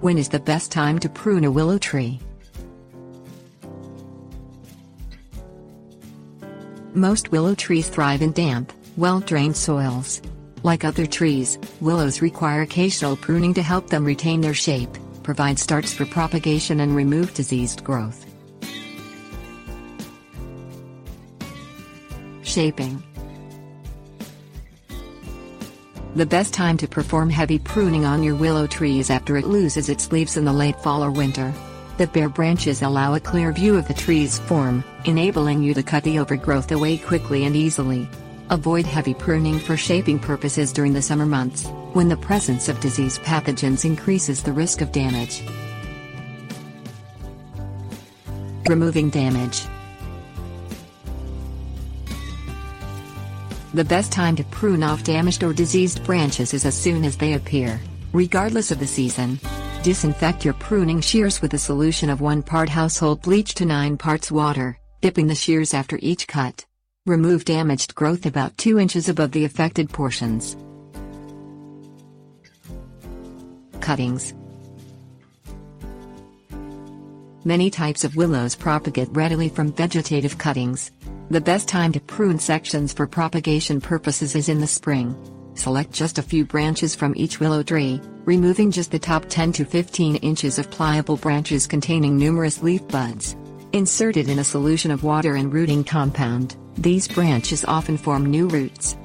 When is the best time to prune a willow tree? Most willow trees thrive in damp, well-drained soils. Like other trees, willows require occasional pruning to help them retain their shape, provide starts for propagation and remove diseased growth. Shaping. The best time to perform heavy pruning on your willow tree is after it loses its leaves in the late fall or winter. The bare branches allow a clear view of the tree's form, enabling you to cut the overgrowth away quickly and easily. Avoid heavy pruning for shaping purposes during the summer months, when the presence of disease pathogens increases the risk of damage. Removing damage. The best time to prune off damaged or diseased branches is as soon as they appear, regardless of the season. Disinfect your pruning shears with a solution of 1 part household bleach to 9 parts water, dipping the shears after each cut. Remove damaged growth about 2 inches above the affected portions. Cuttings. Many types of willows propagate readily from vegetative cuttings. The best time to prune sections for propagation purposes is in the spring. Select just a few branches from each willow tree, removing just the top 10 to 15 inches of pliable branches containing numerous leaf buds. Inserted in a solution of water and rooting compound, these branches often form new roots.